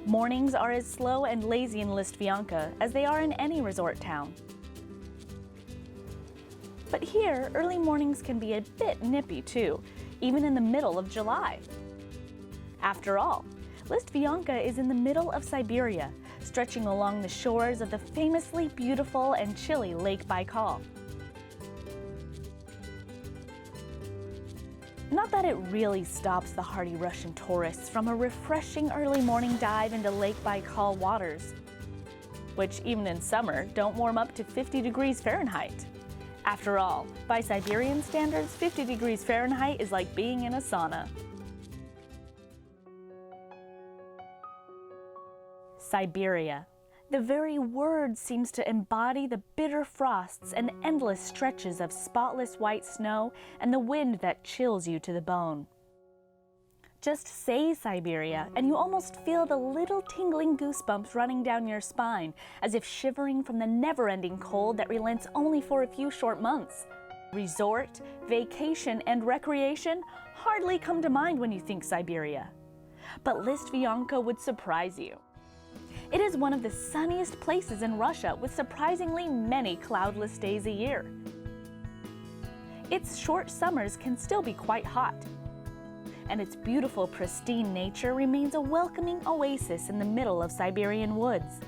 Mornings are as slow and lazy in Listvyanka as they are in any resort town. But here, early mornings can be a bit nippy too, even in the middle of July. After all, Listvyanka is in the middle of Siberia, stretching along the shores of the famously beautiful and chilly Lake Baikal. Not that it really stops the hardy Russian tourists from a refreshing early morning dive into Lake Baikal waters, which even in summer don't warm up to 50 degrees Fahrenheit. After all, by Siberian standards, 50 degrees Fahrenheit is like being in a sauna. Siberia. The very word seems to embody the bitter frosts and endless stretches of spotless white snow and the wind that chills you to the bone. Just say Siberia, and you almost feel the little tingling goosebumps running down your spine, as if shivering from the never-ending cold that relents only for a few short months. Resort, vacation, and recreation hardly come to mind when you think Siberia. But Listvyanka would surprise you. It is one of the sunniest places in Russia, with surprisingly many cloudless days a year. Its short summers can still be quite hot, and its beautiful, pristine nature remains a welcoming oasis in the middle of Siberian woods.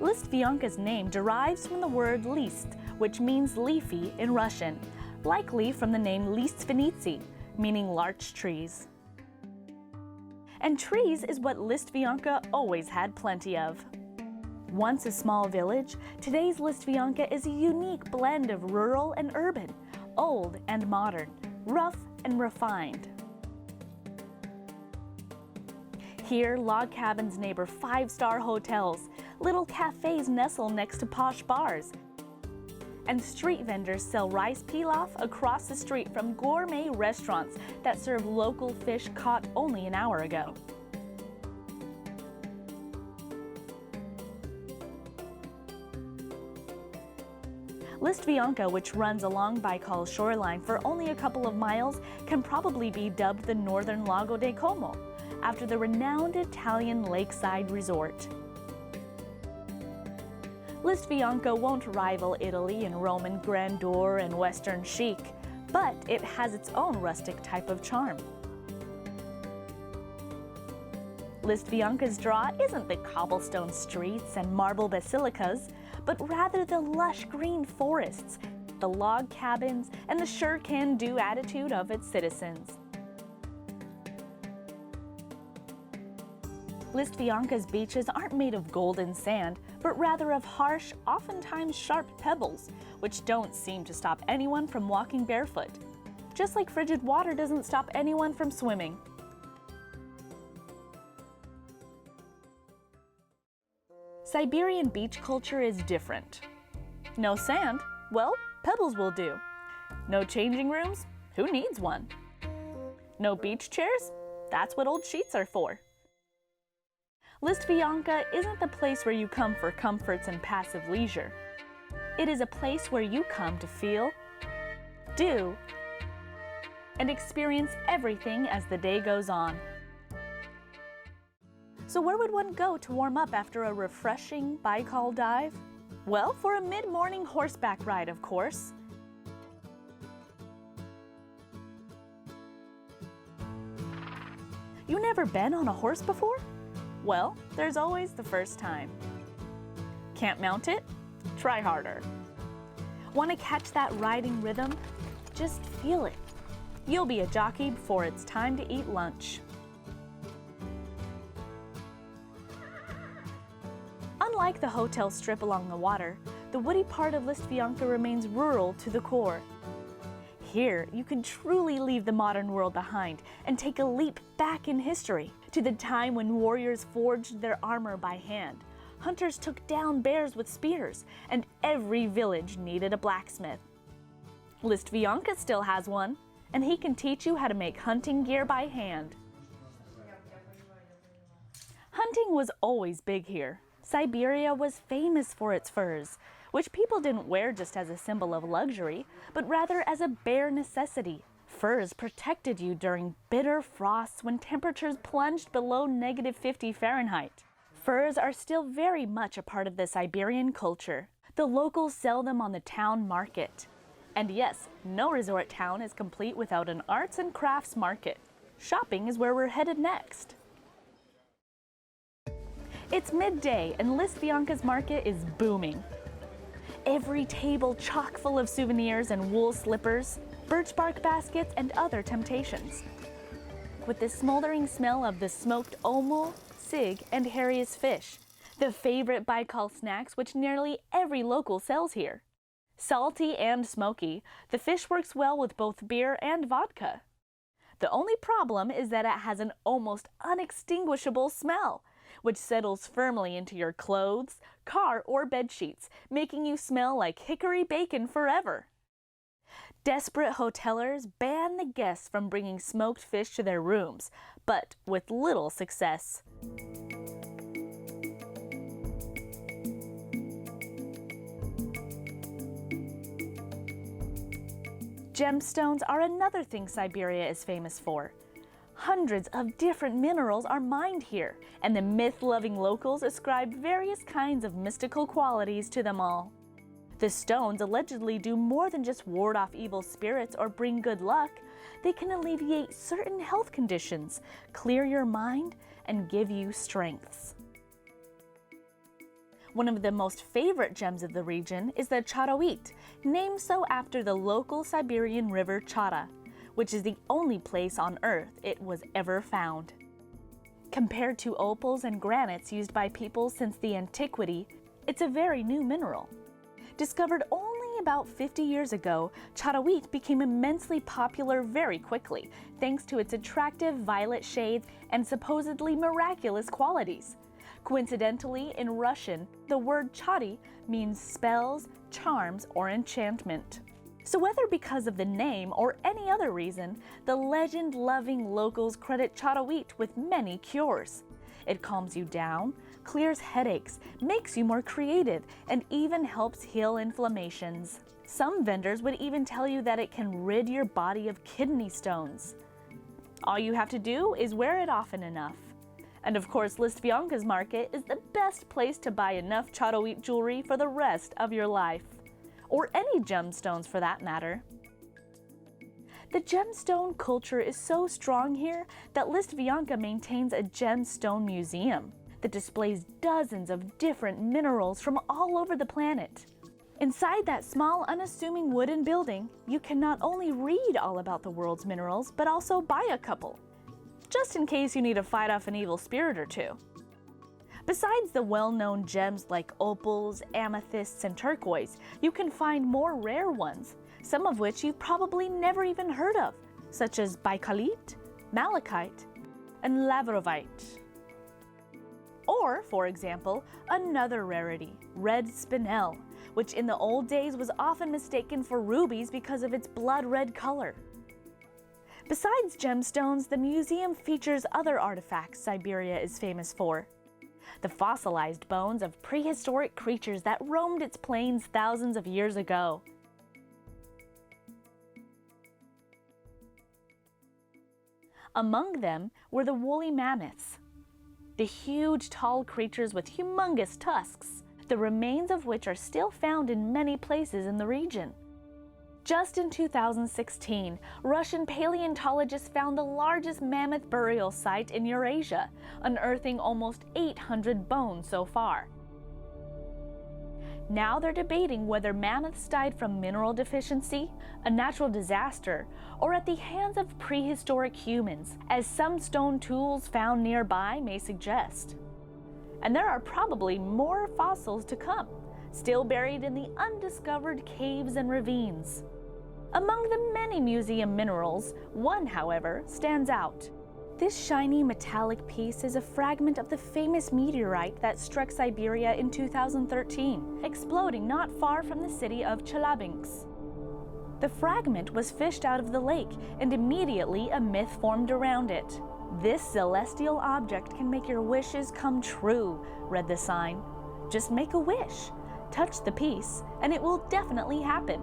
Listvyanka's name derives from the word list, which means leafy in Russian, likely from the name Listvyanka, meaning larch trees. And trees is what Listvyanka always had plenty of. Once a small village, today's Listvyanka is a unique blend of rural and urban, old and modern, rough and refined. Here, log cabins neighbor five-star hotels, little cafes nestle next to posh bars, and street vendors sell rice pilaf across the street from gourmet restaurants that serve local fish caught only an hour ago. Listvyanka, which runs along Baikal's shoreline for only a couple of miles, can probably be dubbed the Northern Lago di Como, after the renowned Italian lakeside resort. Listvyanka won't rival Italy in Roman grandeur and Western chic, but it has its own rustic type of charm. Listvyanka's draw isn't the cobblestone streets and marble basilicas, but rather the lush green forests, the log cabins, and the sure-can-do attitude of its citizens. Listvyanka's beaches aren't made of golden sand, but rather of harsh, oftentimes sharp pebbles, which don't seem to stop anyone from walking barefoot, just like frigid water doesn't stop anyone from swimming. Siberian beach culture is different. No sand? Well, pebbles will do. No changing rooms? Who needs one? No beach chairs? That's what old sheets are for. Listvyanka isn't the place where you come for comforts and passive leisure. It is a place where you come to feel, do, and experience everything as the day goes on. So where would one go to warm up after a refreshing Baikal dive? Well, for a mid-morning horseback ride, of course. You never been on a horse before? Well, there's always the first time. Can't mount it? Try harder. Want to catch that riding rhythm? Just feel it. You'll be a jockey before it's time to eat lunch. Unlike the hotel strip along the water, the woody part of Listvyanka remains rural to the core. Here, you can truly leave the modern world behind and take a leap back in history to the time when warriors forged their armor by hand, hunters took down bears with spears, and every village needed a blacksmith. Listvyanka still has one, and he can teach you how to make hunting gear by hand. Hunting was always big here. Siberia was famous for its furs, which people didn't wear just as a symbol of luxury, but rather as a bare necessity, Furs protected you during bitter frosts when temperatures plunged below -50 Fahrenheit. Furs are still very much a part of the Siberian culture. The locals sell them on the town market. And yes, no resort town is complete without an arts and crafts market. Shopping is where we're headed next. It's midday and Listvyanka's market is booming. Every table chock full of souvenirs and wool slippers, birch bark baskets, and other temptations. With the smoldering smell of the smoked omul, sig, and Harry's fish, the favorite Baikal snacks which nearly every local sells here. Salty and smoky, the fish works well with both beer and vodka. The only problem is that it has an almost unextinguishable smell, which settles firmly into your clothes, car, or bed sheets, making you smell like hickory bacon forever. Desperate hotelers ban the guests from bringing smoked fish to their rooms, but with little success. Gemstones are another thing Siberia is famous for. Hundreds of different minerals are mined here, and the myth-loving locals ascribe various kinds of mystical qualities to them all. The stones allegedly do more than just ward off evil spirits or bring good luck. They can alleviate certain health conditions, clear your mind, and give you strengths. One of the most favorite gems of the region is the charovit, named so after the local Siberian river Chara, which is the only place on Earth it was ever found. Compared to opals and granites used by people since the antiquity, it's a very new mineral. Discovered only about 50 years ago, charovit became immensely popular very quickly, thanks to its attractive violet shades and supposedly miraculous qualities. Coincidentally, in Russian, the word chari means spells, charms, or enchantment. So whether because of the name or any other reason, the legend-loving locals credit charovit with many cures. It calms you down, clears headaches, makes you more creative, and even helps heal inflammations. Some vendors would even tell you that it can rid your body of kidney stones. All you have to do is wear it often enough. And of course, Listvyanka's market is the best place to buy enough charovit jewelry for the rest of your life. Or any gemstones for that matter. The gemstone culture is so strong here that Listvyanka maintains a gemstone museum that displays dozens of different minerals from all over the planet. Inside that small, unassuming wooden building, you can not only read all about the world's minerals, but also buy a couple, just in case you need to fight off an evil spirit or two. Besides the well-known gems like opals, amethysts, and turquoise, you can find more rare ones, some of which you've probably never even heard of, such as baikalite, malachite, and lavrovite. Or, for example, another rarity, red spinel, which in the old days was often mistaken for rubies because of its blood-red color. Besides gemstones, the museum features other artifacts Siberia is famous for. The fossilized bones of prehistoric creatures that roamed its plains thousands of years ago. Among them were the woolly mammoths, the huge tall creatures with humongous tusks, the remains of which are still found in many places in the region. Just in 2016, Russian paleontologists found the largest mammoth burial site in Eurasia, unearthing almost 800 bones so far. Now they're debating whether mammoths died from mineral deficiency, a natural disaster, or at the hands of prehistoric humans, as some stone tools found nearby may suggest. And there are probably more fossils to come, still buried in the undiscovered caves and ravines. Among the many museum minerals, one, however, stands out. This shiny metallic piece is a fragment of the famous meteorite that struck Siberia in 2013, exploding not far from the city of Chelyabinsk. The fragment was fished out of the lake, and immediately a myth formed around it. "This celestial object can make your wishes come true," read the sign. "Just make a wish, touch the piece, and it will definitely happen."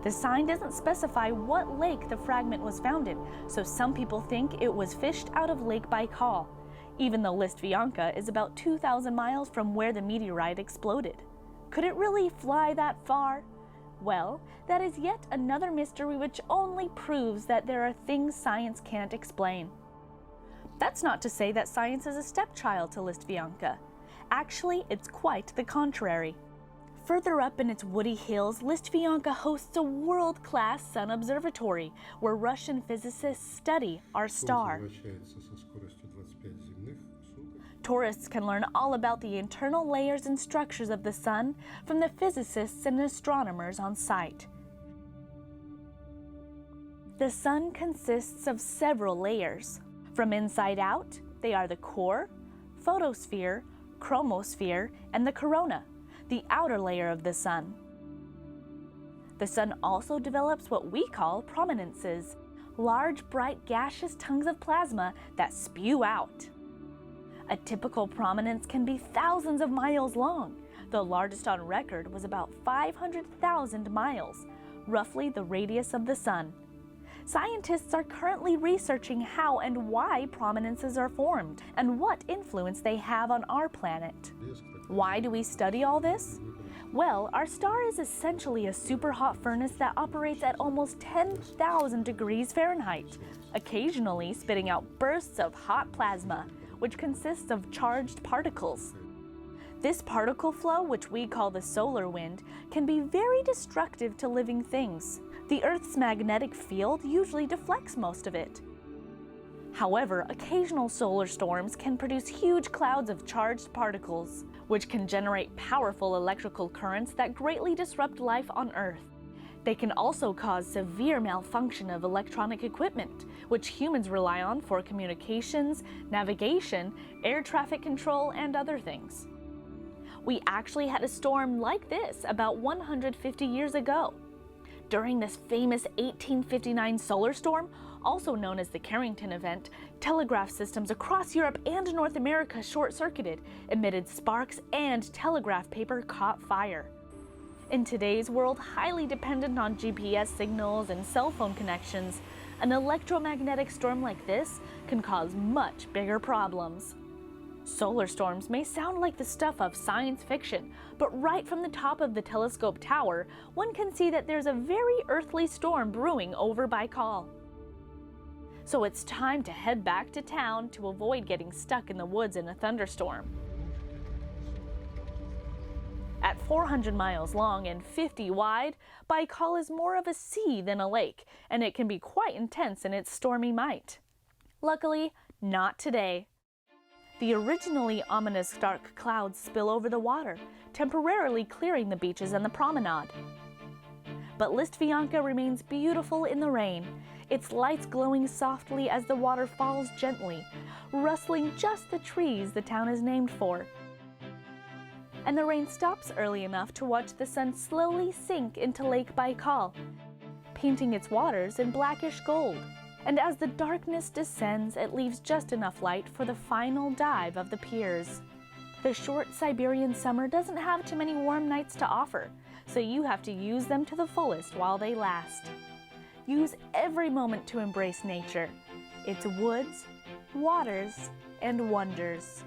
The sign doesn't specify what lake the fragment was found in, so some people think it was fished out of Lake Baikal, even though Listvyanka is about 2,000 miles from where the meteorite exploded. Could it really fly that far? Well, that is yet another mystery which only proves that there are things science can't explain. That's not to say that science is a stepchild to Listvyanka. Actually, it's quite the contrary. Further up in its woody hills, Listvyanka hosts a world-class sun observatory where Russian physicists study our star. Tourists can learn all about the internal layers and structures of the sun from the physicists and astronomers on site. The sun consists of several layers. From inside out, they are the core, photosphere, chromosphere, and the corona, the outer layer of the sun. The sun also develops what we call prominences, large, bright, gaseous tongues of plasma that spew out. A typical prominence can be thousands of miles long. The largest on record was about 500,000 miles, roughly the radius of the sun. Scientists are currently researching how and why prominences are formed and what influence they have on our planet. Why do we study all this? Well, our star is essentially a super hot furnace that operates at almost 10,000 degrees Fahrenheit, occasionally spitting out bursts of hot plasma, which consists of charged particles. This particle flow, which we call the solar wind, can be very destructive to living things. The Earth's magnetic field usually deflects most of it. However, occasional solar storms can produce huge clouds of charged particles, which can generate powerful electrical currents that greatly disrupt life on Earth. They can also cause severe malfunction of electronic equipment, which humans rely on for communications, navigation, air traffic control, and other things. We actually had a storm like this about 150 years ago. During this famous 1859 solar storm, also known as the Carrington event, telegraph systems across Europe and North America short-circuited, emitted sparks, and telegraph paper caught fire. In today's world, highly dependent on GPS signals and cell phone connections, an electromagnetic storm like this can cause much bigger problems. Solar storms may sound like the stuff of science fiction, but right from the top of the telescope tower, one can see that there's a very earthly storm brewing over Baikal. So it's time to head back to town to avoid getting stuck in the woods in a thunderstorm. At 400 miles long and 50 wide, Baikal is more of a sea than a lake, and it can be quite intense in its stormy might. Luckily, not today. The originally ominous dark clouds spill over the water, temporarily clearing the beaches and the promenade. But Listvyanka remains beautiful in the rain, its lights glowing softly as the water falls gently, rustling just the trees the town is named for. And the rain stops early enough to watch the sun slowly sink into Lake Baikal, painting its waters in blackish gold. And as the darkness descends, it leaves just enough light for the final dive of the piers. The short Siberian summer doesn't have too many warm nights to offer, so you have to use them to the fullest while they last. Use every moment to embrace nature, its woods, waters, and wonders.